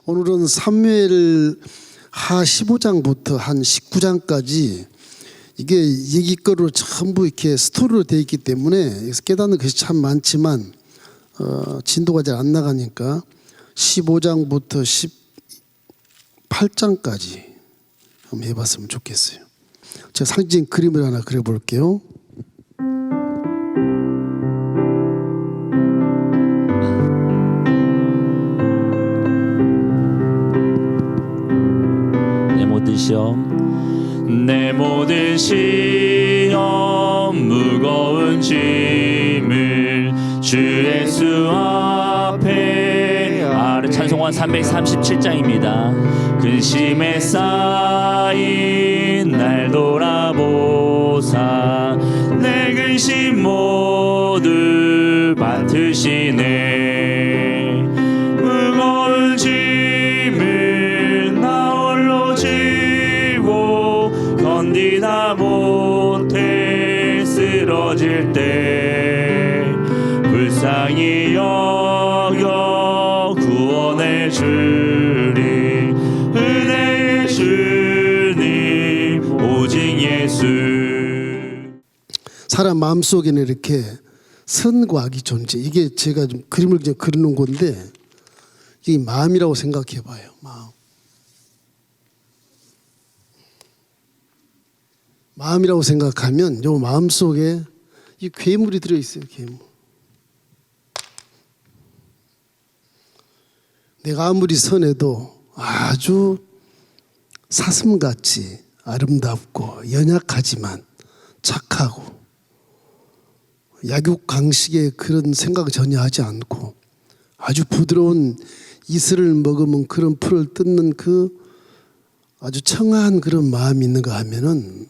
오늘은 사무엘 하 15장부터 한 19장까지 이게 얘기거리로 전부 이렇게 스토리로 되어 있기 때문에 여기서 깨닫는 것이 참 많지만 진도가 잘 안 나가니까 15장부터 18장까지 한번 해봤으면 좋겠어요. 제가 상징 그림을 하나 그려볼게요. 내 모든 시험 무거운 짐을 주 예수 앞에 아래 찬송한 337장입니다. 근심에 쌓인 날 돌아보사 내 근심 모두 맡으시네. 무거운 짐을 나 홀로 지고 견디다 못해 쓰러질 때 불쌍히 여겨 구원해 주리. 은혜의 주님 오직 예수. 사람 마음속에는 이렇게 선과 악이 존재. 이게 제가 좀 그림을 그냥 그려놓은 건데 이게 마음이라고 생각해 봐요. 마음이라고 생각하면 요 마음속에 이 괴물이 들어있어요. 괴물. 내가 아무리 선해도 아주 사슴같이 아름답고 연약하지만 착하고 약육강식의 그런 생각 전혀 하지 않고 아주 부드러운 이슬을 먹으면 그런 풀을 뜯는 그 아주 청아한 그런 마음이 있는가 하면은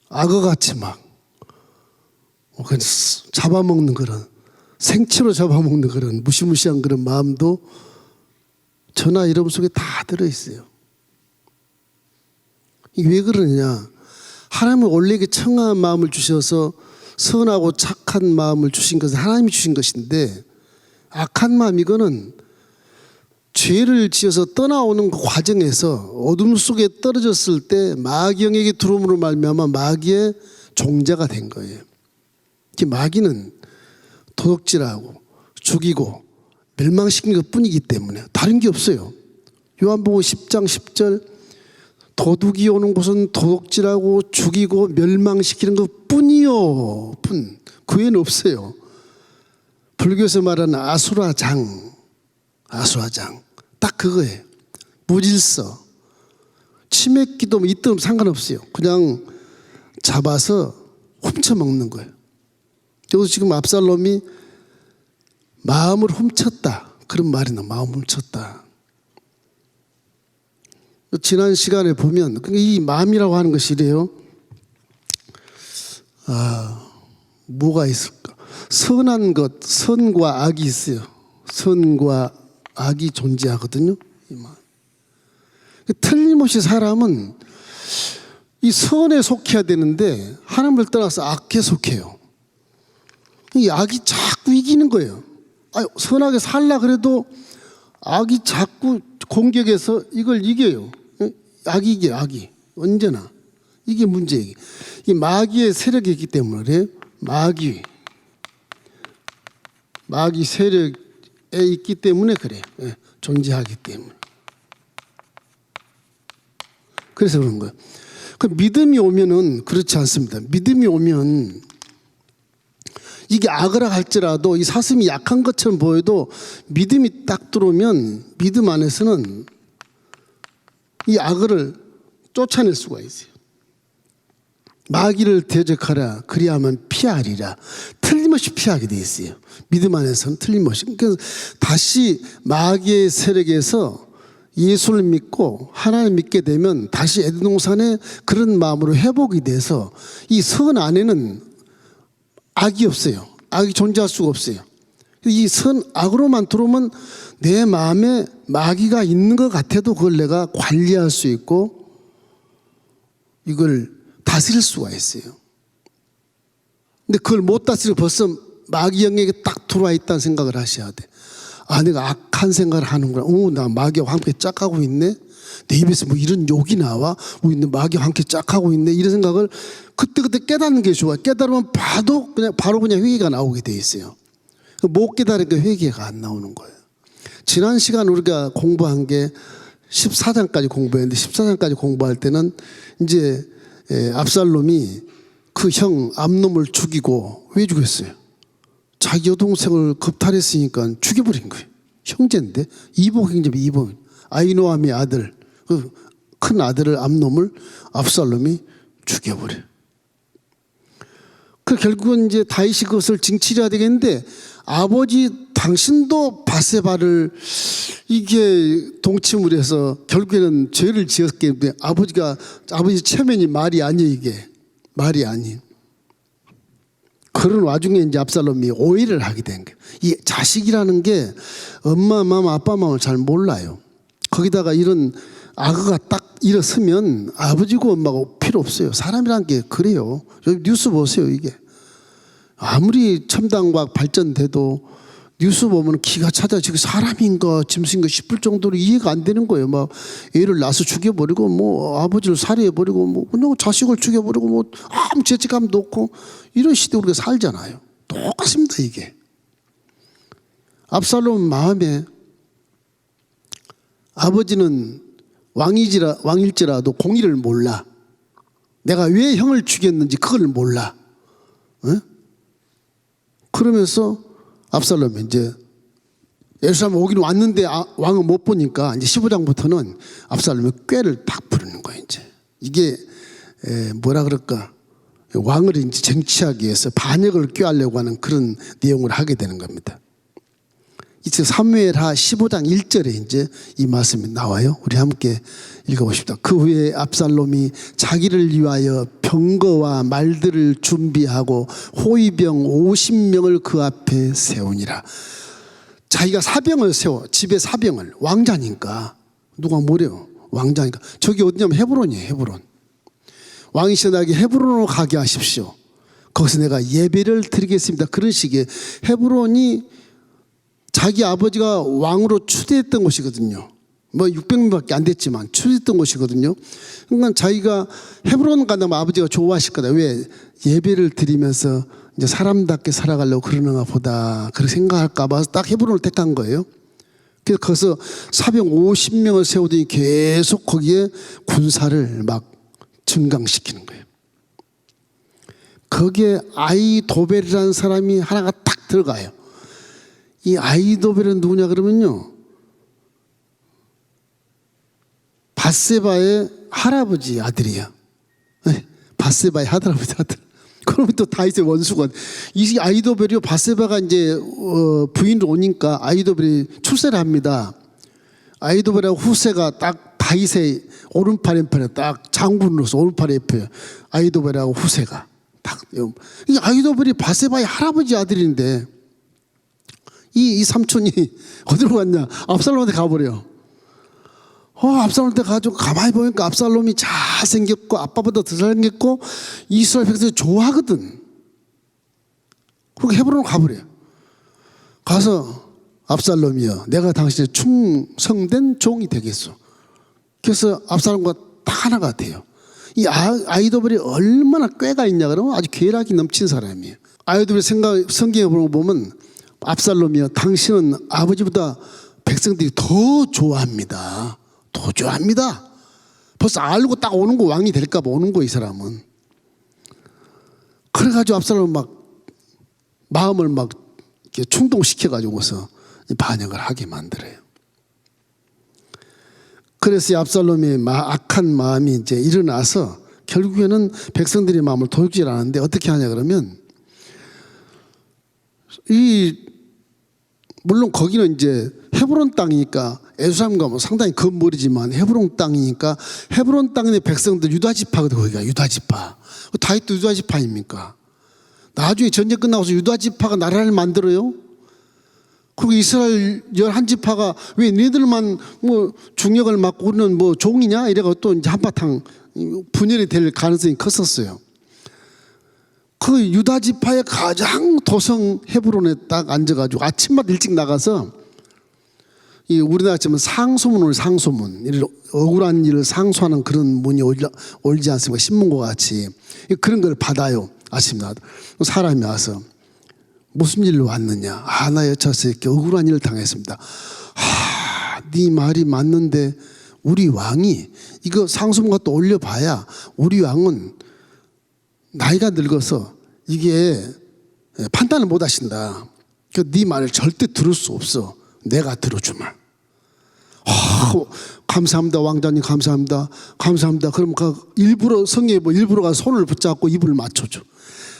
악어같이 막 잡아먹는 그런 생채로 잡아먹는 그런 무시무시한 그런 마음도 저나 이름 속에 다 들어있어요. 이게 왜 그러느냐? 하나님은 원래 청아한 마음을 주셔서 선하고 착한 마음을 주신 것은 하나님이 주신 것인데 악한 마음 이거는 죄를 지어서 떠나오는 그 과정에서 어둠 속에 떨어졌을 때 마귀 영역에 들어옴으로 말미암아 마귀의 종자가 된 거예요. 마귀는 도둑질하고 죽이고 멸망시키는 것뿐이기 때문에 다른 게 없어요. 요한복음 10장 10절 도둑이 오는 곳은 도둑질하고 죽이고 멸망시키는 것뿐이요. 그 외에는 없어요. 불교에서 말하는 아수라장 딱 그거예요. 무질서 치맥기도 있든 상관없어요. 그냥 잡아서 훔쳐먹는 거예요. 여기서 지금 압살롬이 마음을 훔쳤다 그런 말이 나. 마음을 훔쳤다. 지난 시간에 보면 이 마음이라고 하는 것이 이래요. 뭐가 있을까? 선한 것, 선과 악이 있어요. 선과 악이 존재하거든요. 이 마음. 틀림없이 사람은 이 선에 속해야 되는데 하나님을 떠나서 악에 속해요. 이 악이 자꾸 이기는 거예요. 선하게 살라 그래도 악이 자꾸 공격해서 이걸 이겨요. 악이 이겨요. 악이 언제나 이게 문제예요. 이 마귀의 세력이 있기 때문에 그래요. 마귀 세력에 있기 때문에 그래요. 존재하기 때문에. 그래서 그런 거예요. 그 믿음이 오면은 그렇지 않습니다. 믿음이 오면 이게 악이라 할지라도 이 사슴이 약한 것처럼 보여도 믿음이 딱 들어오면 믿음 안에서는 이 악을 쫓아낼 수가 있어요. 마귀를 대적하라 그리하면 피하리라. 틀림없이 피하게 돼 있어요. 믿음 안에서는 틀림없이. 그래서 다시 마귀의 세력에서 예수를 믿고 하나님 믿게 되면 다시 에덴 동산에 그런 마음으로 회복이 돼서 이 선 안에는 악이 없어요. 악이 존재할 수가 없어요. 이 선 악으로만 들어오면 내 마음에 마귀가 있는 것 같아도 그걸 내가 관리할 수 있고 이걸 다스릴 수가 있어요. 근데 그걸 못 다스리고 벌써 마귀 영역에 딱 들어와 있다는 생각을 하셔야 돼. 내가 악한 생각을 하는구나. 나 마귀와 함께 짝하고 있네. 내 입에서 뭐 이런 욕이 나와. 마귀와 함께 짝하고 있네. 이런 생각을 그때그때 깨닫는 게 좋아. 깨달으면 바로 그냥 회개가 나오게 돼 있어요. 못 깨달으니까 회개가 안 나오는 거예요. 지난 시간 우리가 공부한 게 14장까지 공부했는데 14장까지 공부할 때는 이제 압살롬이 그 형 암놈을 죽이고 왜 죽였어요? 자기 여동생을 겁탈했으니까 죽여버린 거예요. 형제인데 이복 형제비 이복 아이노함의 아들 그 큰 아들을 암놈을 압살롬이 죽여버려요. 그 결국은 이제 다윗이 그것을 징치려야 되겠는데 아버지 당신도 바세바를 이게 동침을 해서 결국에는 죄를 지었기 때문에 아버지 체면이 말이 아니에요. 이게 말이 아니에요. 그런 와중에 이제 압살롬이 오해를 하게 된 거예요. 이 자식이라는 게 엄마 마음 아빠 마음을 잘 몰라요. 거기다가 이런 악어가 딱 일어서면 아버지고 엄마고 필요 없어요. 사람이란 게 그래요. 여기 뉴스 보세요. 이게 아무리 첨단과학 발전돼도 뉴스 보면 기가 차다. 지금 사람인가 짐승인가 싶을 정도로 이해가 안 되는 거예요. 막 애를 낳아서 죽여버리고 뭐 아버지를 살해해버리고 뭐 그냥 자식을 죽여버리고 뭐 아무 죄책감도 없고 이런 시대 우리가 살잖아요. 똑같습니다. 이게 압살롬 마음에 아버지는 왕일지라도 공의를 몰라. 내가 왜 형을 죽였는지 그걸 몰라. 어? 그러면서 압살롬이 이제 예루살렘 오기는 왔는데 왕은 못 보니까 이제 15장부터는 압살롬이 꾀를 딱 부르는 거예요. 이제 이게 뭐라 그럴까, 왕을 이제 쟁취하기 위해서 반역을 꾀하려고 하는 그런 내용을 하게 되는 겁니다. 이제 사무엘하 15장 1절에 이제 이 말씀이 나와요. 우리 함께 읽어보십시다. 그 후에 압살롬이 자기를 위하여 병거와 말들을 준비하고 호위병 50명을 그 앞에 세우니라. 자기가 사병을 세워. 집에 사병을. 왕자니까. 누가 뭐래요? 왕자니까. 저기 어디냐면 헤브론이에요. 헤브론. 왕이시여 나에게 헤브론으로 가게 하십시오. 거기서 내가 예배를 드리겠습니다. 그런 식의. 헤브론이 자기 아버지가 왕으로 추대했던 곳이거든요. 뭐 600명밖에 안 됐지만 추대했던 곳이거든요. 그러니까 자기가 헤브론 간다면 아버지가 좋아하실 거다. 왜? 예배를 드리면서 이제 사람답게 살아가려고 그러는가 보다. 그렇게 생각할까 봐 딱 헤브론을 택한 거예요. 그래서 거기서 사병 50명을 세우더니 계속 거기에 군사를 막 증강시키는 거예요. 거기에 아이도벨이라는 사람이 하나가 딱 들어가요. 이 아이도벨은 누구냐 그러면요, 바세바의 할아버지 아들이야. 바세바의 할아버지 아들. 그러면 또 다윗의 원수가. 이 아이도벨이요, 바세바가 이제 부인으로 오니까 아이도벨이 출세를 합니다. 아이도벨하고 후세가 딱 다윗의 오른팔 왼팔에 딱 장군으로서 오른팔 옆에 아이도벨하고 후세가 딱. 이 아이도벨이 바세바의 할아버지 아들인데 이 삼촌이 어디로 갔냐? 압살롬한테 가버려. 압살롬한테 가지고 가만히 보니까 압살롬이 잘생겼고 아빠보다 더 잘생겼고 이스라엘 백성이 좋아하거든. 그리고 헤브론으로 가버려. 가서 압살롬이여, 내가 당신의 충성된 종이 되겠소. 그래서 압살롬과 딱 하나가 돼요. 이 아이도벨이 얼마나 꾀가 있냐 그러면 아주 계략이 넘친 사람이에요. 아이도벨 성경에 보면 압살롬이여, 당신은 아버지보다 백성들이 더 좋아합니다. 더 좋아합니다. 벌써 알고 딱 오는 거, 왕이 될까 봐 오는 거, 이 사람은. 그래가지고 압살롬 막 마음을 막 이렇게 충동시켜가지고서 반역을 하게 만들어요. 그래서 이 압살롬의 악한 마음이 이제 일어나서 결국에는 백성들의 마음을 돌리질 않았는데 어떻게 하냐 그러면, 물론 거기는 이제 헤브론 땅이니까 예루살렘과 뭐 상당히 건물이지만 헤브론 땅이니까 헤브론 땅의 백성들 유다지파거든. 거기가 유다지파. 다윗도 유다지파입니까? 나중에 전쟁 끝나고서 유다지파가 나라를 만들어요. 그리고 이스라엘 11지파가 왜 니들만 뭐 중역을 맡고 우리는 뭐 종이냐 이래가 또 이제 한바탕 분열이 될 가능성이 컸었어요. 그 유다 지파의 가장 도성 헤브론에 딱 앉아가지고 아침마다 일찍 나가서 이 우리나라 치면 상소문을 상소문, 이를 억울한 일을 상소하는 그런 문이 올지 않습니까? 신문과 같이 그런 걸 받아요. 아십니까? 사람이 와서 무슨 일로 왔느냐? 나 여차서 이렇게 억울한 일을 당했습니다. 네 말이 맞는데 우리 왕이 이거 상소문 갖다 올려봐야 우리 왕은 나이가 늙어서 이게 판단을 못 하신다. 네 말을 절대 들을 수 없어. 내가 들어주마. 감사합니다 왕자님, 감사합니다, 감사합니다. 그럼 일부러 성에 일부러 가 손을 붙잡고 입을 맞춰줘.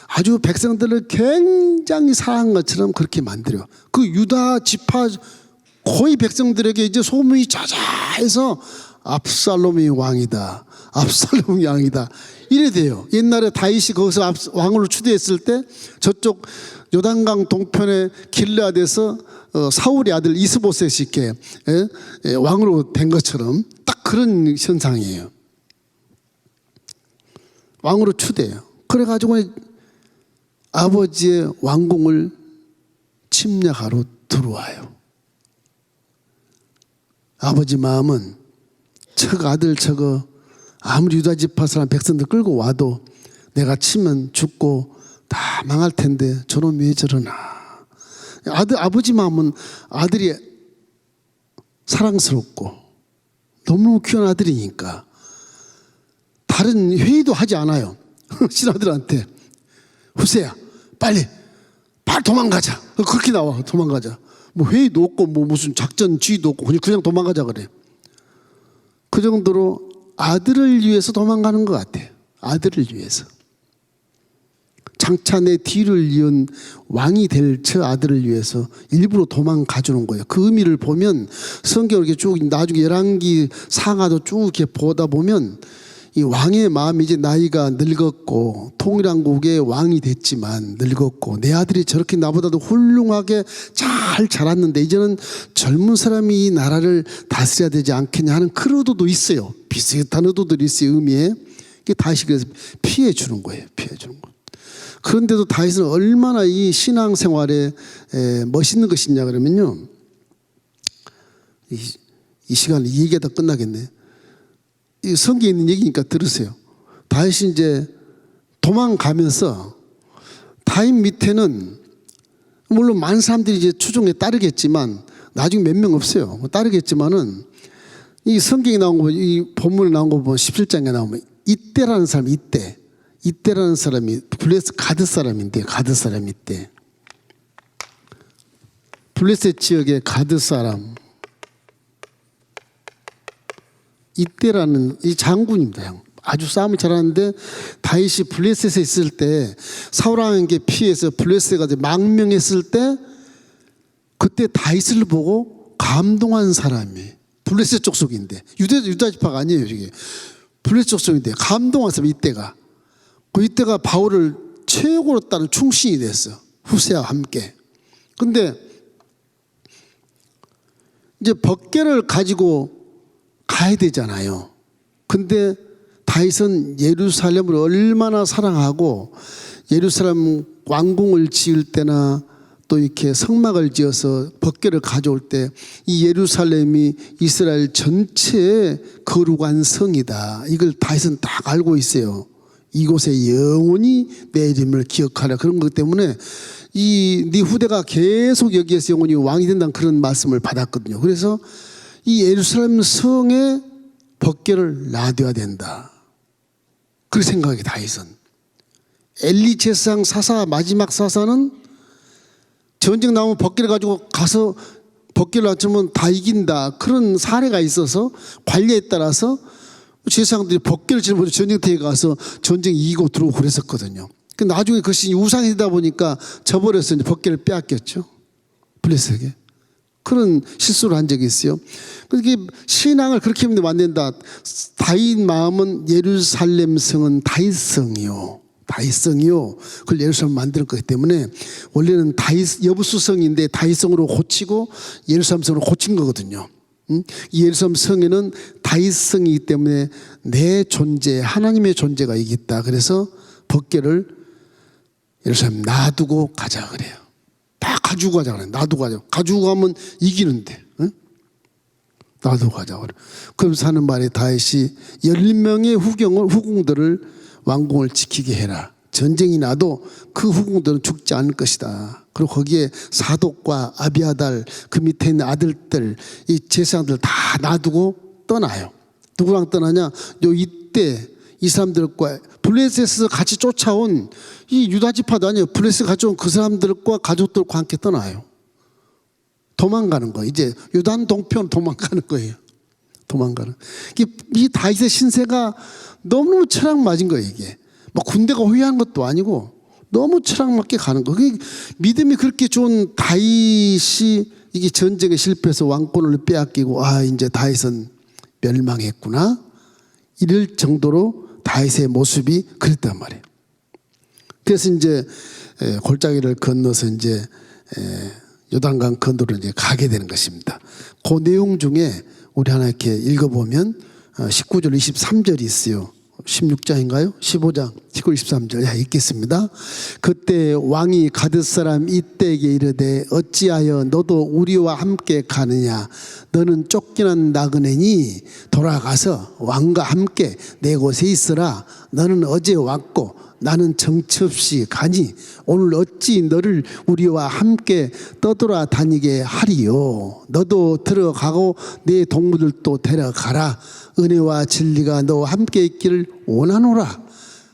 아주 백성들을 굉장히 사랑한 것처럼 그렇게 만들어. 그 유다 지파 거의 백성들에게 이제 소문이 자자해서 압살롬이 왕이다, 압살롬이 왕이다 이래 돼요. 옛날에 다윗이 거기서 왕으로 추대했을 때 저쪽 요단강 동편의 길르앗에서 사울의 아들 이스보셋이 이렇게 왕으로 된 것처럼 딱 그런 현상이에요. 왕으로 추대해요. 그래가지고 아버지의 왕궁을 침략하러 들어와요. 아버지 마음은 아들 저거 아무리 유다 지파 사람 백성들 끌고 와도 내가 치면 죽고 다 망할 텐데 저놈 왜 저러나. 아버지 마음은 아들이 사랑스럽고 너무너무 귀한 아들이니까 다른 회의도 하지 않아요. 신하들한테 후세야 빨리 도망가자. 그렇게 나와. 도망가자. 뭐 회의도 없고 뭐 무슨 작전 지휘도 없고 그냥 도망가자 그래. 그 정도로 아들을 위해서 도망가는 것 같아요. 아들을 위해서. 장차 내 뒤를 이은 왕이 될 저 아들을 위해서 일부러 도망가 주는 거예요. 그 의미를 보면 성경을 이렇게 쭉 나중에 열왕기 상하도 쭉 이렇게 보다 보면 이 왕의 마음이 이제 나이가 늙었고 통일왕국의 왕이 됐지만 늙었고 내 아들이 저렇게 나보다도 훌륭하게 잘 자랐는데 이제는 젊은 사람이 이 나라를 다스려야 되지 않겠냐 하는 그런 의도도 있어요. 비슷한 의도들이 있어요. 의미에. 다시 그래서 피해 주는 거예요. 피해 주는 거. 그런데도 다윗은 얼마나 이 신앙생활에 멋있는 것이냐 그러면요. 이 시간 이 얘기가 다 끝나겠네. 이 성경에 있는 얘기니까 들으세요. 다윗이 이제 도망가면서 다윗 밑에는 물론 많은 사람들이 이제 추종에 따르겠지만 나중에 몇 명 없어요. 따르겠지만은 이 성경에 나온 거, 이 본문에 나온 거 보면 17장에 나오면 이때라는 사람, 이때라는 사람이 블레셋 가드 사람인데 가드 사람 이때 블레셋 지역의 가드 사람 이때라는 이 장군입니다. 아주 싸움을 잘하는데 다윗이 블레셋에 있을 때 사울왕에게 피해서 블레셋가 망명했을 때 그때 다윗을 보고 감동한 사람이 블레셋 족속인데 유다 지파가 아니에요. 이게 블레셋 족속인데 감동한 사람이 이때가 바울을 최고로 따른 충신이 됐어. 후세와 함께. 근데 이제 법궤를 가지고 가야 되잖아요. 근데 다윗은 예루살렘을 얼마나 사랑하고 예루살렘 왕궁을 지을 때나 또 이렇게 성막을 지어서 법궤를 가져올 때 이 예루살렘이 이스라엘 전체의 거룩한 성이다. 이걸 다윗은 딱 알고 있어요. 이곳에 영원히 내 이름을 기억하라. 그런 것 때문에 네 후대가 계속 여기에서 영원히 왕이 된다는 그런 말씀을 받았거든요. 그래서 이 예루살렘 성에 법궤를 놔둬야 된다. 그렇게 생각하게 다윗은. 엘리 제사장 사사 마지막 사사는 전쟁 나오면 법궤를 가지고 가서 법궤를 놔주면 다 이긴다. 그런 사례가 있어서 관례에 따라서 제사장들이 법궤를 짊어지고 전쟁터에 가서 전쟁 이기고 들어오고 그랬었거든요. 나중에 그것이 우상이 되다 보니까 저버려서 이제 법궤를 빼앗겼죠. 블레셋에게. 그런 실수를 한 적이 있어요. 그렇게 신앙을 그렇게 하면 만든다. 다윗 마음은 예루살렘 성은 다윗성이요. 다윗성이요. 그걸 예루살렘 만드는 거기 때문에 원래는 다윗 여부수성인데 다윗성으로 고치고 예루살렘 성으로 고친 거거든요. 이 예루살렘 성에는 다윗성이기 때문에 내 존재, 하나님의 존재가 있다. 그래서 법궤를 예루살렘 놔두고 가자 그래요. 다 가지고 가자 그래요. 놔두고 가자. 가지고 가면 이기는데. 응? 나도 가자. 그러면서 하는 말이 다윗이 10명의 후궁들을 왕궁을 지키게 해라. 전쟁이 나도 그 후궁들은 죽지 않을 것이다. 그리고 거기에 사독과 아비아달 그 밑에 있는 아들들 이 제사장들 다 놔두고 떠나요. 누구랑 떠나냐? 이때 이 사람들과 블레셋에서 같이 쫓아온 이 유다 지파도 아니에요. 블레셋 가져온 그 사람들과 가족들과 함께 떠나요. 도망가는 거예요. 이제 요단 동편 도망가는 거예요. 도망가는. 이 다윗의 신세가 너무 철학 맞은 거예요. 이게 뭐 군대가 호위한 것도 아니고 너무 철학 맞게 가는 거. 믿음이 그렇게 좋은 다윗이 이게 전쟁에 실패해서 왕권을 빼앗기고 이제 다윗은 멸망했구나 이럴 정도로 다윗의 모습이 그랬단 말이에요. 그래서 이제 골짜기를 건너서 이제 요단강 건너로 이제 가게 되는 것입니다. 그 내용 중에 우리 하나 이렇게 읽어보면 19절 23절이 있어요. 16장인가요? 15장 19, 23절 읽겠습니다. 그때 왕이 가드 사람 이때에게 이르되 어찌하여 너도 우리와 함께 가느냐? 너는 쫓기는 나그네니 돌아가서 왕과 함께 내 곳에 있으라. 너는 어제 왔고 나는 정처 없이 가니 오늘 어찌 너를 우리와 함께 떠돌아 다니게 하리요. 너도 들어가고 내 동무들도 데려가라. 은혜와 진리가 너와 함께 있기를 원하노라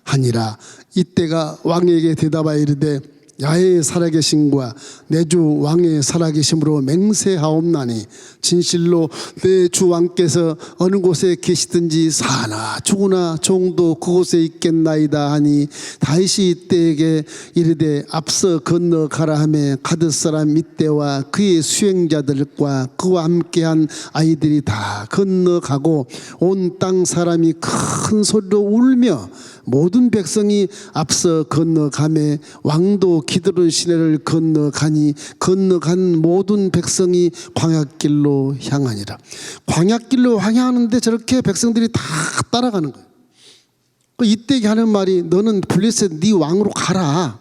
하니라. 이때가 왕에게 대답하여 이르되 야훼의 살아계심과 내 주 왕의 살아계심으로 맹세하옵나니 진실로 내 주 왕께서 어느 곳에 계시든지 사나 죽으나 종도 그곳에 있겠나이다 하니 다윗이 이때에게 이르되 앞서 건너가라 하며 가드 사람 이때와 그의 수행자들과 그와 함께한 아이들이 다 건너가고 온 땅 사람이 큰 소리로 울며 모든 백성이 앞서 건너가매 왕도 기드론 시내를 건너가니 건너간 모든 백성이 광야길로 향하니라. 광야길로 향하는데 저렇게 백성들이 다 따라가는 거예요. 이때 하는 말이 너는 블레셋 네 왕으로 가라.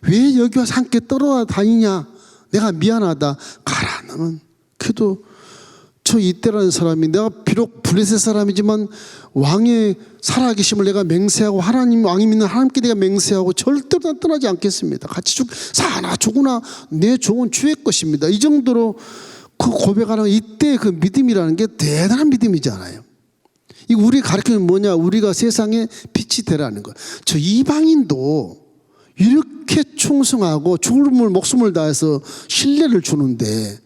왜 여기 와서 함께 떨어다니냐? 내가 미안하다. 가라. 너는 그래도 저 이때라는 사람이 내가 비록 블레셋 사람이지만 왕의 살아계심을 내가 맹세하고 하나님 왕이 믿는 하나님께 내가 맹세하고 절대로 떠나지 않겠습니다. 같이 사나 죽으나 내 종은 주의 것입니다. 이 정도로 그 고백하는 이때 그 믿음이라는 게 대단한 믿음이잖아요. 이 우리 가르치는 뭐냐? 우리가 세상에 빛이 되라는 거예요. 저 이방인도 이렇게 충성하고 죽음을 목숨을 다해서 신뢰를 주는데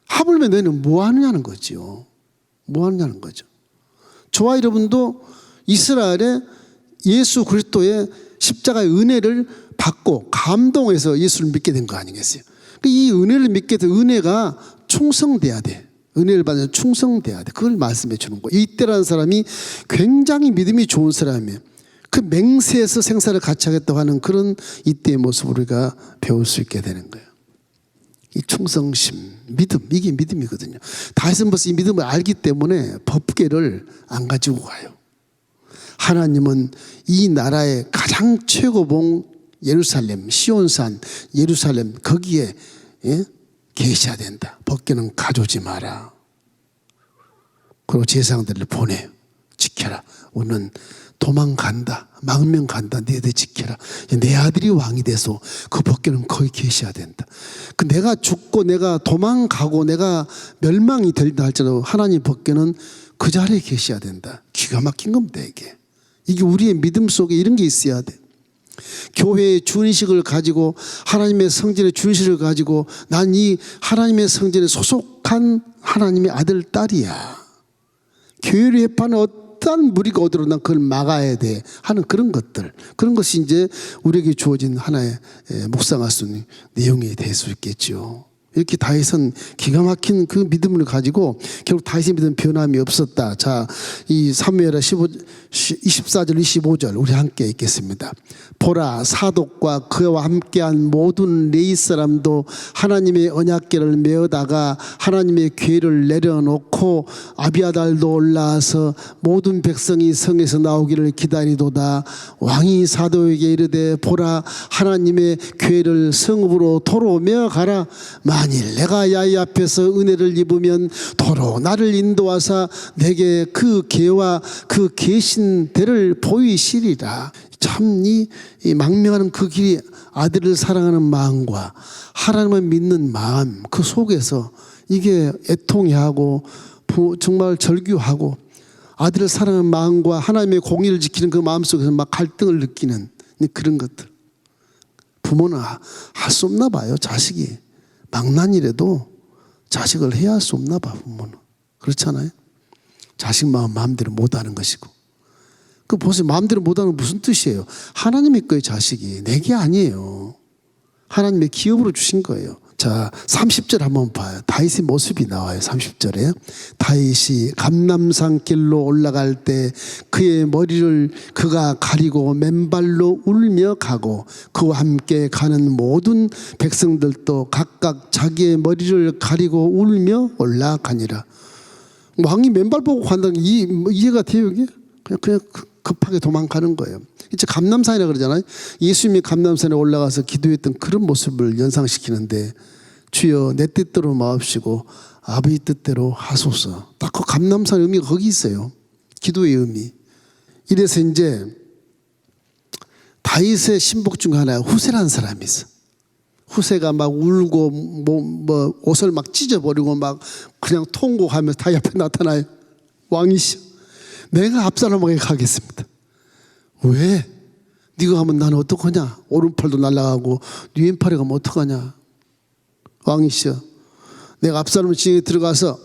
하물며 너는 뭐 하느냐는 거죠. 뭐 하느냐는 거죠. 저와 여러분도 이스라엘의 예수 그리스도의 십자가의 은혜를 받고 감동해서 예수를 믿게 된 거 아니겠어요? 이 은혜를 믿게 된 은혜가 충성돼야 돼. 은혜를 받으면 충성돼야 돼. 그걸 말씀해 주는 거예요. 이때라는 사람이 굉장히 믿음이 좋은 사람이에요. 그 맹세에서 생사를 같이 하겠다고 하는 그런 이때의 모습을 우리가 배울 수 있게 되는 거예요. 이 충성심, 믿음, 이게 믿음이거든요. 다윗은 벌써 이 믿음을 알기 때문에 법궤를 안 가지고 가요. 하나님은 이 나라의 가장 최고봉 예루살렘, 시온산, 예루살렘 거기에 계셔야 된다. 법궤는 가져오지 마라. 그리고 제사장들을 보내요. 지켜라. 우리는 도망간다. 망명 간다. 너희들 지켜라. 내 아들이 왕이 돼서 그 법궤는 거기 계셔야 된다. 그 내가 죽고 내가 도망가고 내가 멸망이 될다 할지라도 하나님 법궤는 그 자리에 계셔야 된다. 기가 막힌 겁니다. 이게 우리의 믿음 속에 이런 게 있어야 돼. 교회의 주인식을 가지고 하나님의 성전의 주인식을 가지고 난 이 하나님의 성전에 소속한 하나님의 아들 딸이야. 교회를 해파는 어떤 무리가 오도록 난 그걸 막아야 돼 하는 그런 것들, 그런 것이 이제 우리에게 주어진 하나의 묵상할 수 있는 내용이 될 수 있겠죠. 이렇게 다윗은 기가 막힌 그 믿음을 가지고 결국 다윗의 믿음은 변함이 없었다. 자, 이 사무엘하 24절 25절 우리 함께 읽겠습니다. 보라, 사독과 그와 함께한 모든 레위 사람도 하나님의 언약궤를 메어다가 하나님의 궤를 내려놓고 아비아달도 올라와서 모든 백성이 성에서 나오기를 기다리도다. 왕이 사독에게 이르되 보라, 하나님의 궤를 성읍으로 도로 메어가라. 만일 내가 야훼 앞에서 은혜를 입으면 도로 나를 인도하사 내게 그 계와 그 계신대를 보이시리라. 참 이 망명하는 그 길이 아들을 사랑하는 마음과 하나님을 믿는 마음 그 속에서 이게 애통해하고 정말 절규하고 아들을 사랑하는 마음과 하나님의 공의를 지키는 그 마음 속에서 막 갈등을 느끼는 그런 것들. 부모는 할 수 없나 봐요. 자식이 망난이라도 자식을 해야 할 수 없나 봐. 부모는 그렇잖아요. 자식 마음대로 못하는 것이고. 그 보세요. 마음대로 못하는 건 무슨 뜻이에요? 하나님의 거예요. 자식이 내게 아니에요. 하나님의 기업으로 주신 거예요. 자, 30절 한번 봐요. 다윗의 모습이 나와요. 30절에 다윗이 감람산 길로 올라갈 때 그의 머리를 그가 가리고 맨발로 울며 가고 그와 함께 가는 모든 백성들도 각각 자기의 머리를 가리고 울며 올라가니라. 왕이 맨발 보고 간다는 게 이해가 돼요? 이게? 그냥 급하게 도망가는 거예요. 이제 감람산이라 그러잖아요. 예수님이 감람산에 올라가서 기도했던 그런 모습을 연상시키는데 주여 내 뜻대로 마옵시고 아버지 뜻대로 하소서. 딱 그 감람산 의미가 거기 있어요. 기도의 의미. 이래서 이제 다윗의 신복 중 하나에 후세라는 사람이 있어. 후세가 막 울고 뭐 옷을 막 찢어버리고 막 그냥 통곡하면서 다윗 앞에 나타나요. 왕이시여. 내가 압살롬에게 가겠습니다. 왜? 네가 가면 나는 어떡하냐? 오른팔도 날아가고 네 왼팔에 가면 어떡하냐? 왕이시여. 내가 압살롬 진영에 들어가서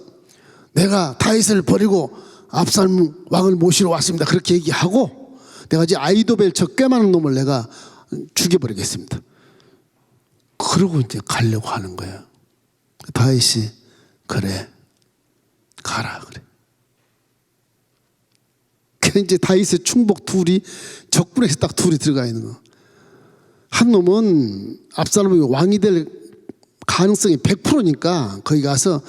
내가 다윗을 버리고 압살롬 왕을 모시러 왔습니다. 그렇게 얘기하고 내가 이제 아이도벨 저 꽤 많은 놈을 내가 죽여버리겠습니다. 그러고 이제 가려고 하는 거예요. 다윗이 그래 가라 그래. 이제 다윗의 충복 둘이 적군에서 딱 둘이 들어가 있는 거. 한 놈은 압살롬이 왕이 될 가능성이 100%니까 거기 가서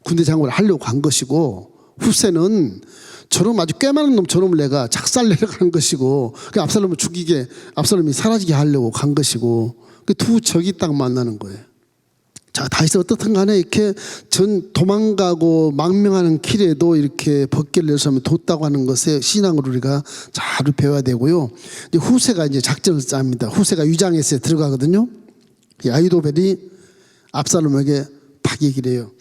군대 장관을 하려고 간 것이고, 후세는 저놈 아주 꽤 많은 놈 저놈을 내가 작살내려 가는 것이고, 그 압살롬을 죽이게 압살롬이 사라지게 하려고 간 것이고, 그 두 적이 딱 만나는 거예요. 자, 다윗은 어떻든 간에 이렇게 전 도망가고 망명하는 길에도 이렇게 벗개를 내서 하면 뒀다고 하는 것에 신앙으로 우리가 잘 배워야 되고요. 이제 후세가 이제 작전을 짭니다. 후세가 위장에서 들어가거든요. 이 아히도벨이 압살롬에게 딱 얘기를 해요.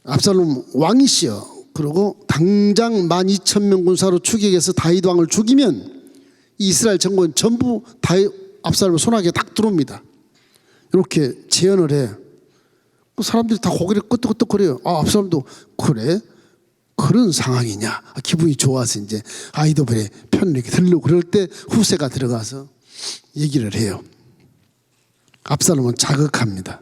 압살롬 왕이시여. 그리고 당장 12,000명 군사로 추격해서 다윗 왕을 죽이면 이스라엘 정권 전부 다윗 압살롬 손아귀에 딱 들어옵니다. 이렇게 제언을 해. 사람들이 다 고개를 끄덕끄덕거려요. 아, 압살롬도 그래? 그런 상황이냐? 기분이 좋아서 이제 아히도벨의 편을 이렇게 들려고 그럴 때 후세가 들어가서 얘기를 해요. 압살롬은 자극합니다.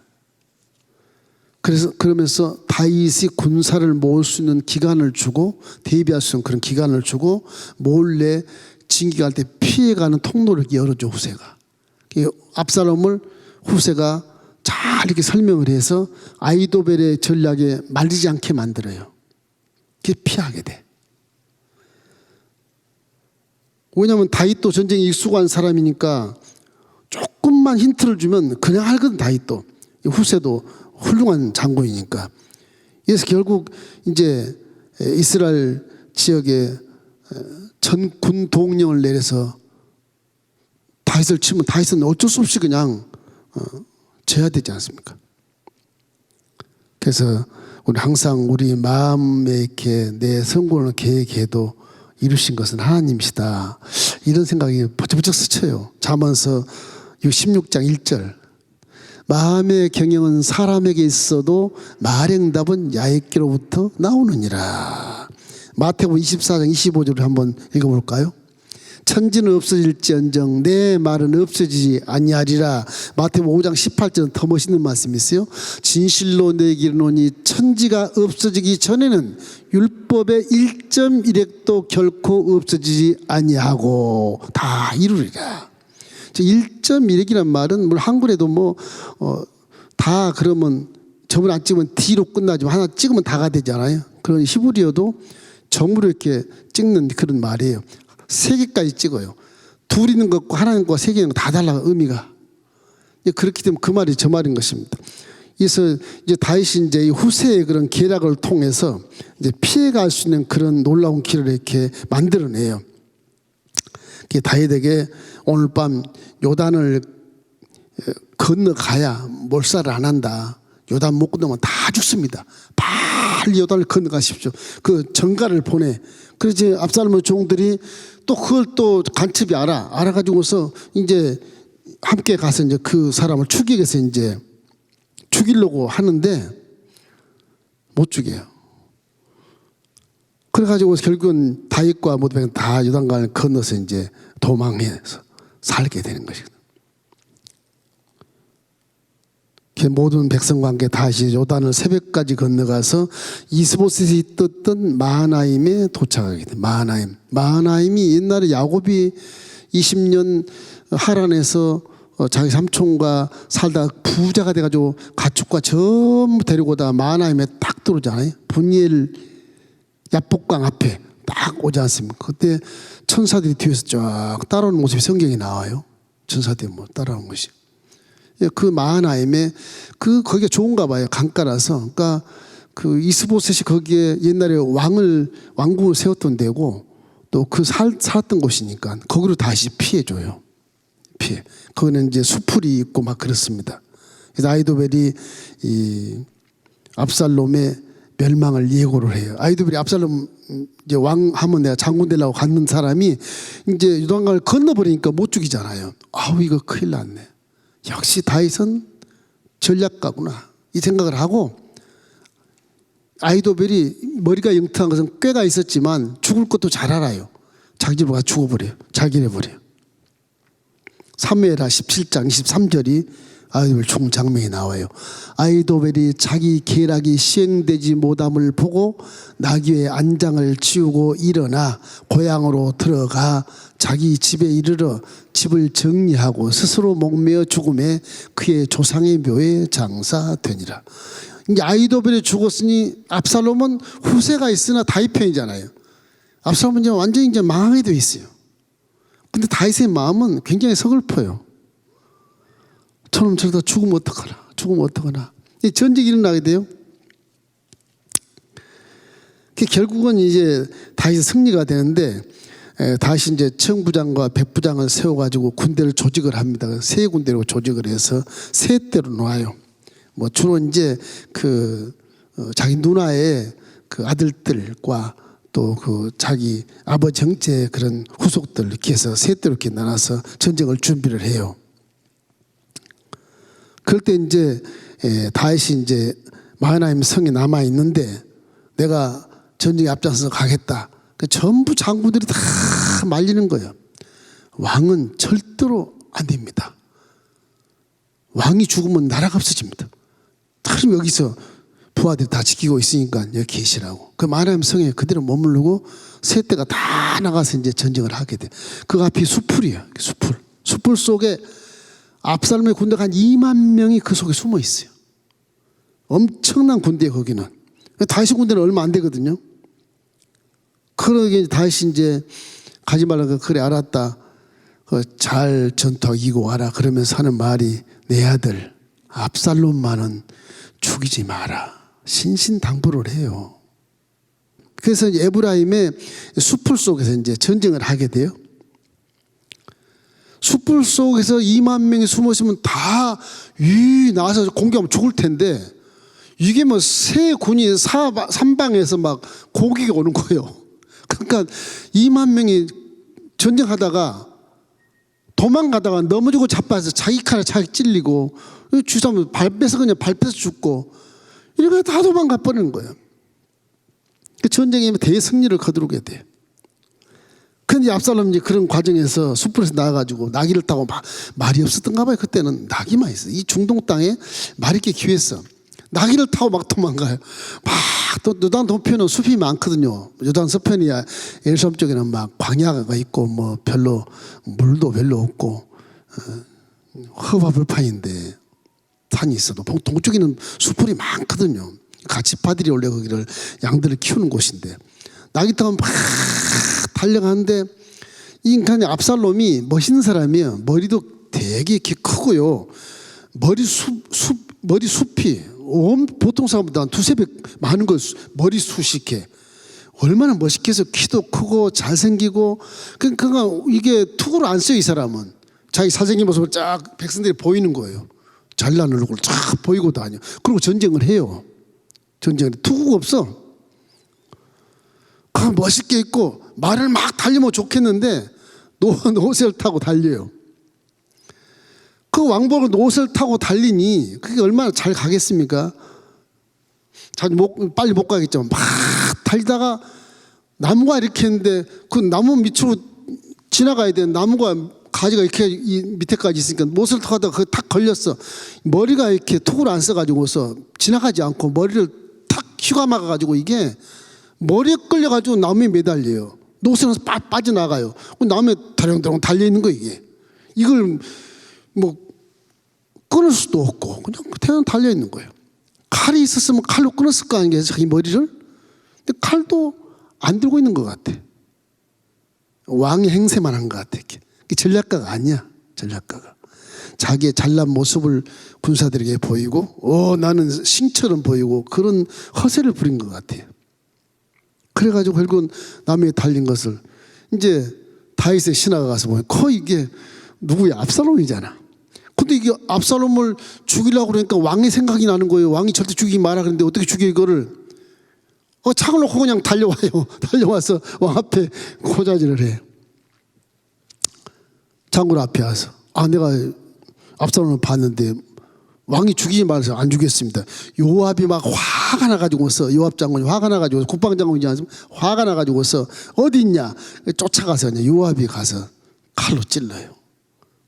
그래서 그러면서 다윗이 군사를 모을 수 있는 기간을 주고 대비할 수 있는 그런 기간을 주고 몰래 진격할 때 피해가는 통로를 열어줘 후세가. 압살롬을 후세가 잘 이렇게 설명을 해서 아히도벨의 전략에 말리지 않게 만들어요. 그게 피하게 돼. 왜냐하면 다윗도 전쟁에 익숙한 사람이니까 조금만 힌트를 주면 그냥 알거든. 다윗도. 후세도 훌륭한 장군이니까. 그래서 결국 이제 이스라엘 지역에 전군 동령을 내려서 다윗을 치면 다윗은 어쩔 수 없이 그냥 져야 되지 않습니까? 그래서 우리 항상 우리 마음에 이렇게 내 성공을 계획해도 이루신 것은 하나님이시다. 이런 생각이 번쩍번쩍 스쳐요. 잠언서 16장 1절. 마음의 경영은 사람에게 있어도 말의 응답은 야훼께로부터 나오느니라. 마태복음 24장 25절을 한번 읽어볼까요? 천지는 없어질지언정 내 말은 없어지지 아니하리라. 마태복음 5장 18절은 더 멋있는 말씀이 있어요. 진실로 내게 이르노니 천지가 없어지기 전에는 율법의 1.1획도 결코 없어지지 아니하고 다 이루리라. 1.1획이란 말은 물론 한글에도 다 그러면 점을 안 찍으면 D로 끝나지만 하나 찍으면 다가 되잖아요. 그런 히브리어도 점으로 이렇게 찍는 그런 말이에요. 3개까지 찍어요. 둘 있는 것과 하나 있는 것과 3개 있는 거 다 달라 의미가. 그렇기 때문에 그 말이 저 말인 것입니다. 그래서 이제 다윗이 이제 이 후세의 그런 계략을 통해서 이제 피해갈 수 있는 그런 놀라운 길을 이렇게 만들어내요. 그 다윗에게 오늘 밤 요단을 건너가야 몰살을 안 한다. 요단 못 건너면 다 죽습니다. 빨리 요단을 건너가십시오. 그 전가를 보내. 그래서 압살롬의 종들이 또 그걸 또 간첩이 알아가지고서 이제 함께 가서 이제 그 사람을 죽이게해서 이제 죽이려고 하는데 못 죽여요. 그래가지고 결국은 다윗과 모든 백성 다 요단강을 건너서 이제 도망해서 살게 되는 것이거든요. 모든 백성과 함께 다시 요단을 새벽까지 건너가서 이스보셋이 떴던 마하나임에 도착하게 돼. 마하나임이 옛날에 야곱이 20년 하란에서 자기 삼촌과 살다가 부자가 돼가지고 가축과 전부 데리고 오다 마하나임에 딱 들어오잖아요. 분이엘 야복강 앞에 딱 오지 않습니까? 그때 천사들이 뒤에서 쫙 따라오는 모습이 성경에 나와요. 천사들이 뭐 따라오는 것이. 그 마하나임에 거기가 좋은가 봐요. 강가라서. 그러니까 그 이스보셋이 거기에 옛날에 왕궁을 세웠던 데고 또 살았던 곳이니까 거기로 다시 피해줘요. 거기는 이제 수풀이 있고 막 그렇습니다. 그래서 아히도벨이 이 압살롬의 멸망을 예고를 해요. 아히도벨이 압살롬 이제 왕 하면 내가 장군 되려고 갔는 사람이 이제 요단강을 건너버리니까 못 죽이잖아요. 아우 이거 큰일 났네. 역시 다윗은 전략가구나 이 생각을 하고 아히도벨이 머리가 영특한 것은 꾀가 있었지만 죽을 것도 잘 알아요. 자기 집으로 가서 죽어버려요. 자기를 해버려요. 사무엘하 17장 23절이 아히도벨 죽은 장면이 나와요. 아히도벨이 자기 계략이 시행되지 못함을 보고 나귀의 안장을 치우고 일어나 고향으로 들어가 자기 집에 이르러 집을 정리하고 스스로 목매어 죽음에 그의 조상의 묘에 장사되니라. 이제 아히도벨이 죽었으니 압살롬은 후세가 있으나 다윗 편이잖아요. 압살롬은 이제 완전히 이제 망하게 돼 있어요. 근데 다윗의 마음은 굉장히 서글퍼요. 저놈 저러다 죽으면 어떡하나. 이 전쟁이 일어나게 돼요. 결국은 이제 다윗의 승리가 되는데 다시 이제 청부장과 백부장을 세워가지고 군대를 조직을 합니다. 세 군대로 조직을 해서 세 대로 놓아요. 뭐 주로 이제 자기 누나의 그 아들들과 또 그 자기 아버지 형제의 그런 후속들 이렇게 해서 세 대로 이렇게 나눠서 전쟁을 준비를 해요. 그럴 때 이제 다윗이 이제 마하나임 성에 남아 있는데 내가 전쟁에 앞장서서 가겠다. 전부 장군들이 다 말리는 거예요. 왕은 절대로 안 됩니다. 왕이 죽으면 나라가 없어집니다. 그럼 여기서 부하들이 다 지키고 있으니까 여기 계시라고. 그 마하나임 성에 그대로 머무르고 세 대가 다 나가서 이제 전쟁을 하게 돼. 그 앞이 수풀이에요. 수풀 속에 압살롬의 군대가 한 2만 명이 그 속에 숨어 있어요. 엄청난 군대예요, 거기는. 다윗 군대는 얼마 안 되거든요. 그러게 다윗이 이제 가지 말라고 그래 알았다. 잘 전투 이기고 와라. 그러면서 하는 말이 내 아들 압살롬만은 죽이지 마라. 신신당부를 해요. 그래서 에브라임의 수풀 속에서 이제 전쟁을 하게 돼요. 숲불 속에서 2만 명이 숨어 있으면 다 나와서 공격하면 죽을 텐데 이게 뭐 세 군이 삼방에서 막 공격이 오는 거예요. 그러니까 2만 명이 전쟁하다가 도망가다가 넘어지고 자빠져서 자기 칼에 자기 찔리고 주사면 발 빼서 죽고 이렇게 다 도망가 버리는 거예요. 그 전쟁에 대승리를 거두게 돼요. 근데 압살롬이 그런 과정에서 숲불에서 나와가지고 나귀를 타고 막 말이 없었던가 봐요. 그때는 나귀만 있어요. 이 중동 땅에 말이 꽤 귀했어. 나귀를 타고 막 도망가요. 또 요단 동편은 숲이 많거든요. 요단 서편이야 예루살렘 쪽에는 막 광야가 있고 뭐 별로 물도 별로 없고 허바불판인데 산이 있어도 동쪽에는 숲풀이 많거든요. 가치파들이 원래 거기를 양들을 키우는 곳인데 나귀 타고 막 달려가는데 이 인간이 압살롬이 멋있는 사람이에요. 머리도 되게 이렇게 크고요. 머리 머리 숱이 보통 사람보다 한 두세 배 많은 거 머리 숱이 얼마나 멋있게 해서 키도 크고 잘생기고 그러니까 이게 투구를 안 써요. 이 사람은 자기 사생긴 모습을 쫙 백성들이 보이는 거예요. 잘난 얼굴 쫙 보이고 다녀. 그리고 전쟁을 해요. 전쟁을 투구가 없어. 멋있게 입고 말을 막 달리면 좋겠는데 노새를 타고 달려요. 그 왕복을 노새를 타고 달리니 그게 얼마나 잘 가겠습니까? 빨리 못 가겠죠. 막 달리다가 나무가 이렇게 했는데 그 나무 밑으로 지나가야 돼. 나무가 가지가 이렇게 이 밑에까지 있으니까 못을 타다가 탁 걸렸어. 머리가 이렇게 톡을 안 써가지고서 지나가지 않고 머리를 탁 휘가 막아가지고 이게 머리에 끌려가지고 나무에 매달려요. 노새는 빠져나가요. 나무에 다렁다렁 달려있는 거 이게. 이걸 뭐 끊을 수도 없고 그냥 그냥 달려있는 거예요. 칼이 있었으면 칼로 끊었을 거 아니에요. 자기 머리를. 근데 칼도 안 들고 있는 것 같아. 왕의 행세만 한 것 같아. 전략가가 아니야. 전략가가. 자기의 잘난 모습을 군사들에게 보이고 나는 신처럼 보이고 그런 허세를 부린 것 같아요. 그래가지고 결국은 나무에 달린 것을 이제 다윗의 신하가 가서 보면 거의 이게 누구야? 압살롬이잖아. 근데 이게 압살롬을 죽이려고 그러니까 왕의 생각이 나는 거예요. 왕이 절대 죽이지 마라 그랬는데 어떻게 죽여 이거를. 창을 놓고 그냥 달려와요. 달려와서 왕 앞에 고자질을 해. 장군 앞에 와서 내가 압살롬을 봤는데 왕이 죽이지 말아서 안 죽였습니다. 요압이 막 화가 나가지고서 요압 장군이 화가 나가지고 국방장군이지 않습니까? 화가 나가지고서 어디 있냐 쫓아가서 그냥 요압이 가서 칼로 찔러요.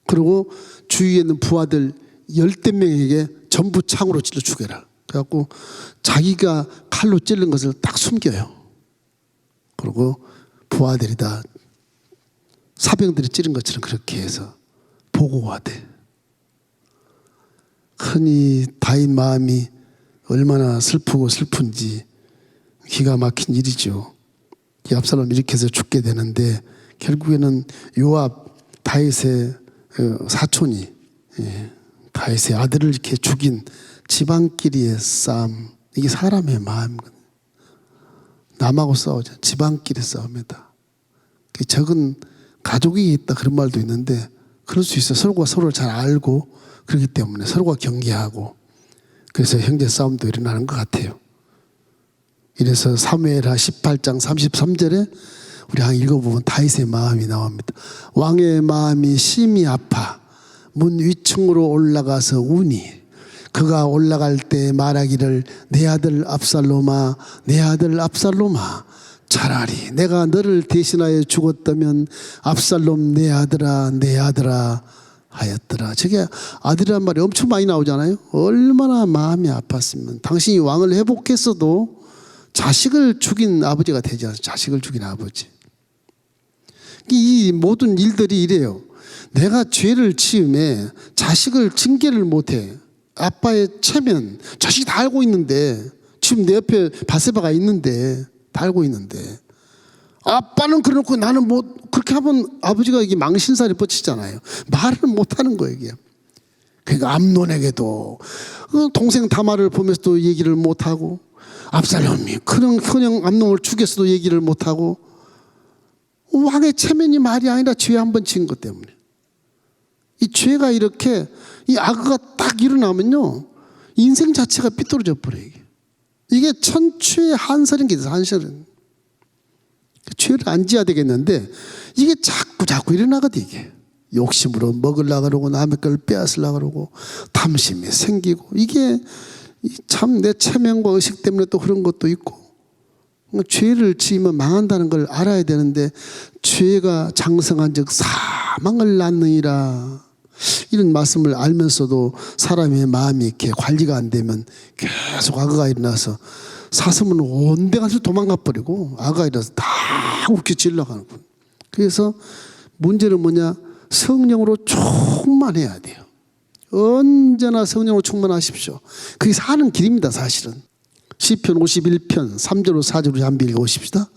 그리고 주위에 있는 부하들 10대 명에게 전부 창으로 찔러 죽여라. 그래갖고 자기가 칼로 찔른 것을 딱 숨겨요. 그리고 부하들이 다 사병들이 찌른 것처럼 그렇게 해서 보고가 돼. 흔히 다윗 마음이 얼마나 슬프고 슬픈지 기가 막힌 일이죠. 이 압살롬이 이렇게 해서 죽게 되는데 결국에는 요압 다윗의 사촌이 다윗의 아들을 이렇게 죽인 지방끼리의 싸움. 이게 사람의 마음이거든요. 남하고 싸우자. 지방끼리 싸움이다. 적은 가족이 있다 그런 말도 있는데 그럴 수 있어요. 서로가 서로를 잘 알고 그렇기 때문에 서로가 경계하고 그래서 형제 싸움도 일어나는 것 같아요. 이래서 사무엘하 18장 33절에 우리 한번 읽어보면 다윗의 마음이 나옵니다. 왕의 마음이 심히 아파 문 위층으로 올라가서 우니 그가 올라갈 때 말하기를 내 아들 압살롬아 내 아들 압살롬아 차라리 내가 너를 대신하여 죽었다면 압살롬 내 아들아 하였더라. 저게 아들이란 말이 엄청 많이 나오잖아요. 얼마나 마음이 아팠으면 당신이 왕을 회복했어도 자식을 죽인 아버지가 되지 않아요. 자식을 죽인 아버지. 이 모든 일들이 이래요. 내가 죄를 지음에 자식을 징계를 못해. 아빠의 체면 자식이 다 알고 있는데 지금 내 옆에 바세바가 있는데 다 알고 있는데 아빠는 그래놓고 나는 뭐 그렇게 하면 아버지가 이게 망신살이 뻗치잖아요. 말을 못하는 거예요 이게. 그러니까 암논에게도 동생 다말을 보면서도 얘기를 못하고 압살롬이 그냥 암논을 죽였어도 얘기를 못하고 왕의 체면이 말이 아니라 죄 한 번 지은 것 때문에 이 죄가 이렇게 이 악어가 딱 일어나면요 인생 자체가 삐뚤어져 버려요. 이게 천추의 한설인 게 있어요. 한설은 죄를 안 지어야 되겠는데 이게 자꾸 일어나거든. 이게 욕심으로 먹으려고 그러고 남의 걸 빼앗으려고 그러고 탐심이 생기고 이게 참 내 체면과 의식 때문에 또 그런 것도 있고 죄를 지으면 망한다는 걸 알아야 되는데 죄가 장성한 즉 사망을 낳느니라 이런 말씀을 알면서도 사람의 마음이 이렇게 관리가 안 되면 계속 악어가 일어나서 사슴은 온데간데 도망가 버리고 악어가 일어나서 다 웃겨질러 가는 거예요. 그래서 문제는 뭐냐? 성령으로 충만해야 돼요. 언제나 성령으로 충만하십시오. 그게 사는 길입니다. 사실은 시편 51편 3절로 4절로 한번 읽어보십시다.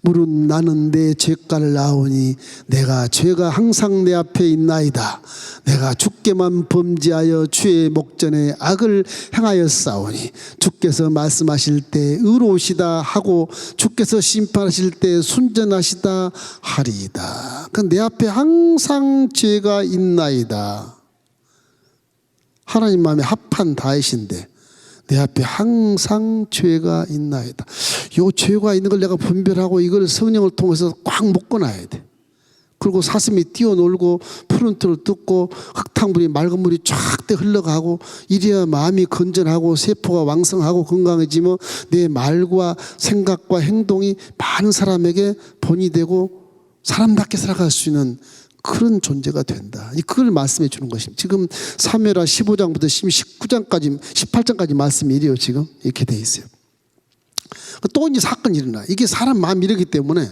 무릇 나는 내 죄가를 나오니 내가 죄가 항상 내 앞에 있나이다. 내가 주께만 범죄하여 주의 목전에 악을 행하였사오니 주께서 말씀하실 때 의로우시다 하고 주께서 심판하실 때 순전하시다 하리이다. 내 앞에 항상 죄가 있나이다. 하나님 마음에 합한 다이신데 내 앞에 항상 죄가 있나이다. 요 죄가 있는 걸 내가 분별하고 이걸 성령을 통해서 꽉 묶어놔야 돼. 그리고 사슴이 뛰어놀고 푸른 틀을 뜯고 흙탕물이 맑은 물이 쫙 흘러가고 이래야 마음이 건전하고 세포가 왕성하고 건강해지면 내 말과 생각과 행동이 많은 사람에게 본이 되고 사람답게 살아갈 수 있는 그런 존재가 된다. 그걸 말씀해 주는 것입니다. 지금 사무엘하 15장부터 19장까지 18장까지 말씀이 이래요. 지금 이렇게 돼 있어요. 또 이제 사건이 일어나. 이게 사람 마음이 이러기 때문에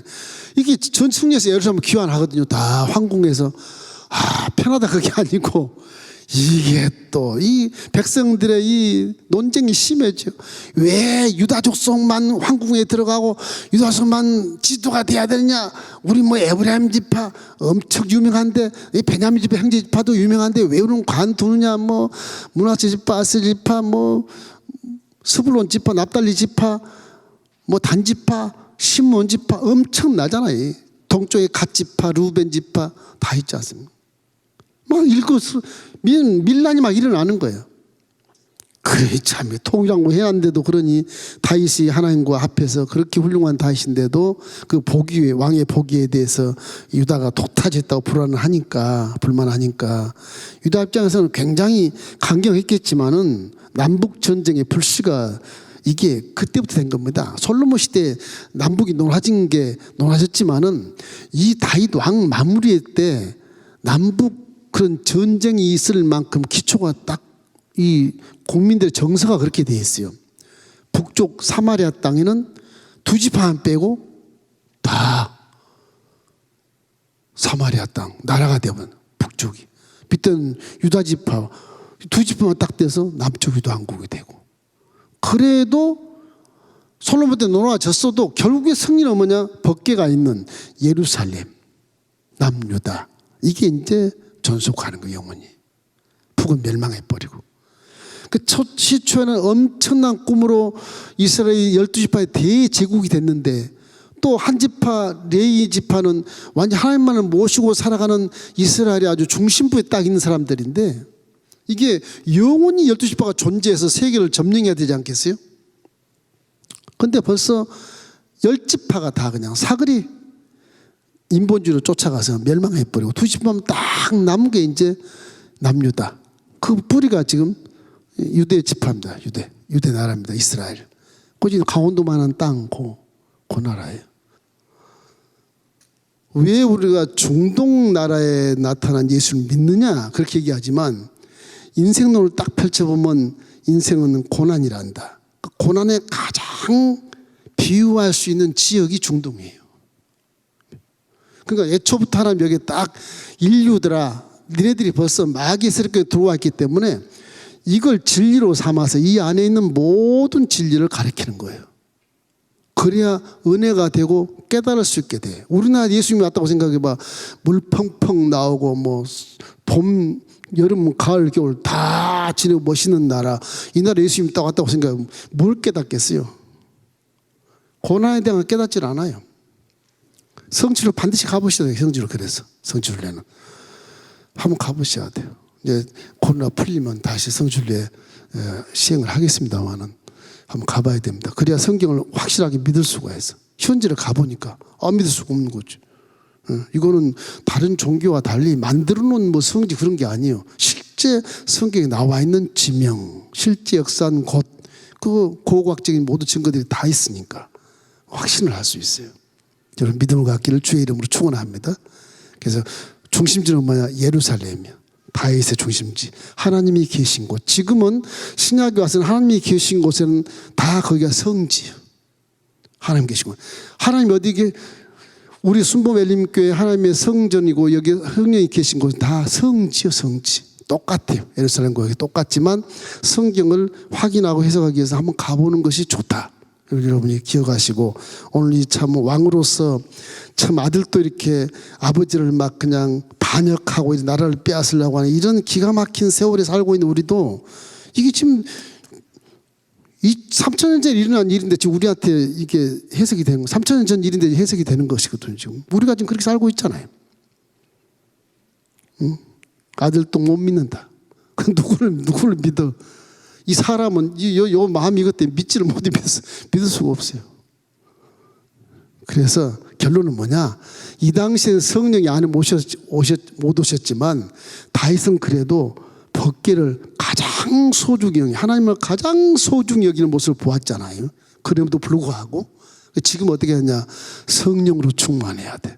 이게 전 승리에서 예루살렘 귀환하거든요. 다 황궁에서 편하다 그게 아니고 이게 또 이 백성들의 이 논쟁이 심해져. 왜 유다 족속만 황궁에 들어가고 유다 족속만 지도가 돼야 되느냐? 우리 뭐 에브라임 지파 엄청 유명한데 이 베냐민 지파 형제 지파도 유명한데 왜 우리는 관두느냐? 뭐 므낫세 지파, 아셀 지파, 뭐 스불론 지파, 납달리 지파, 뭐 단 지파, 시몬 지파 엄청나잖아요. 동쪽에 갓 지파, 루벤 지파 다 있지 않습니까? 막 밀란이 막 일어나는 거예요. 그래 참 통일왕국 해놨는데도 그러니 다윗이 하나님과 합해서 그렇게 훌륭한 다윗인데도 그 보기에 왕의 보기에 대해서 유다가 독타졌다고 불만하니까 유다 입장에서는 굉장히 강경했겠지만은 남북 전쟁의 불씨가 이게 그때부터 된 겁니다. 솔로몬 시대 남북이 논하졌지만은 이 다윗 왕 마무리 때 남북 그런 전쟁이 있을 만큼 기초가 딱 이 국민들의 정서가 그렇게 돼 있어요. 북쪽 사마리아 땅에는 두 지파만 빼고 다 사마리아 땅 나라가 되면 북쪽이 밑에는 유다 지파 두 지파만 딱 돼서 남쪽 유다 왕국이 되고 그래도 솔로몬 때 논하졌어도 결국에 승리는 뭐냐? 법궤가 있는 예루살렘 남유다 이게 이제 존속하는 거예요. 영원히 북은 멸망해버리고 그 첫 시초에는 엄청난 꿈으로 이스라엘 12지파의 대제국이 됐는데 또 한 지파 레위 지파는 완전 하나님만을 모시고 살아가는 이스라엘이 아주 중심부에 딱 있는 사람들인데 이게 영원히 12지파가 존재해서 세계를 점령해야 되지 않겠어요? 근데 벌써 10지파가 다 그냥 사거리 인본주의로 쫓아가서 멸망해버리고 두 지파만 딱 남은 게 이제 남유다. 그 뿌리가 지금 유대 지파입니다. 유대 나라입니다. 이스라엘. 거기 강원도만한 땅 그 나라예요. 왜 우리가 중동 나라에 나타난 예수를 믿느냐 그렇게 얘기하지만 인생론을 딱 펼쳐보면 인생은 고난이란다. 그 고난에 가장 비유할 수 있는 지역이 중동이에요. 그러니까 애초부터 하나님 여기에 딱 인류들아 니네들이 벌써 마귀스럽게 들어와 있기 때문에 이걸 진리로 삼아서 이 안에 있는 모든 진리를 가르치는 거예요. 그래야 은혜가 되고 깨달을 수 있게 돼. 우리나라 예수님이 왔다고 생각해봐. 물 펑펑 나오고 뭐 봄, 여름, 가을, 겨울 다 지내고 멋있는 나라. 이 나라 예수님이 딱 왔다고 생각하면 뭘 깨닫겠어요? 고난에 대한 걸 깨닫질 않아요. 성지로 반드시 가보셔야 돼요. 성지로 그래서 성지순례는 한번 가보셔야 돼요. 이제 코로나 풀리면 다시 성지순례 시행을 하겠습니다만은 한번 가봐야 됩니다. 그래야 성경을 확실하게 믿을 수가 있어. 현지를 가보니까 믿을 수가 없는 거죠. 이거는 다른 종교와 달리 만들어 놓은 뭐 성지 그런 게 아니에요. 실제 성경에 나와 있는 지명, 실제 역사한 곳, 그 고고학적인 모든 증거들이 다 있으니까 확신을 할 수 있어요. 여러분 믿음을 갖기를 주의 이름으로 축원합니다. 그래서 중심지는 뭐냐? 예루살렘이야. 다윗의 중심지. 하나님이 계신 곳. 지금은 신약에 와서는 하나님이 계신 곳에는 다 거기가 성지예요. 하나님 계신 곳. 하나님 어디게 우리 순범 엘림교회 하나님의 성전이고 여기 성령이 계신 곳은 다 성지요. 성지. 똑같아요. 예루살렘과 여기 똑같지만 성경을 확인하고 해석하기 위해서 한번 가보는 것이 좋다. 여러분이 기억하시고, 오늘 이 참 왕으로서 참 아들도 이렇게 아버지를 막 그냥 반역하고 이제 나라를 빼앗으려고 하는 이런 기가 막힌 세월에 살고 있는 우리도, 이게 지금 이 3,000년 전에 일어난 일인데 지금 우리한테 이게 해석이 되는 거, 3,000년 전 일인데 해석이 되는 것이거든요. 지금 우리가 지금 그렇게 살고 있잖아요. 응? 아들도 못 믿는다. 그 누구를 믿어? 이 사람은 요 마음이 이것 때문에 믿지를 못해 믿을 수가 없어요. 그래서 결론은 뭐냐? 이 당시에는 성령이 안에 못 오셨지만 다윗은 그래도 법궤를 가장 소중히 여기, 하나님을 가장 소중히 여기는 모습을 보았잖아요. 그럼에도 불구하고 지금 어떻게 하냐? 성령으로 충만해야 돼.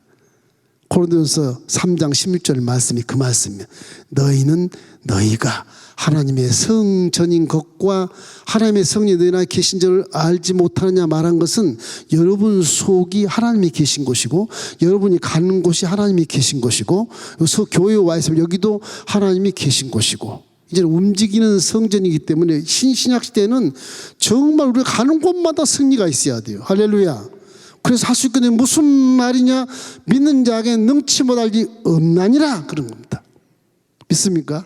고린도전서 3장 16절 말씀이 그 말씀이에요. 너희가 하나님의 성전인 것과 하나님의 성령이 너희 안에 계신 줄 알지 못하느냐 말한 것은 여러분 속이 하나님이 계신 곳이고 여러분이 가는 곳이 하나님이 계신 곳이고 여기서 교회에 와 있으면 여기도 하나님이 계신 곳이고 이제 움직이는 성전이기 때문에 신신약 시대는 정말 우리가 가는 곳마다 승리가 있어야 돼요. 할렐루야. 그래서 할 수 있거든요. 무슨 말이냐? 믿는 자에게 능치 못할 일이 없나니라 그런 겁니다. 믿습니까?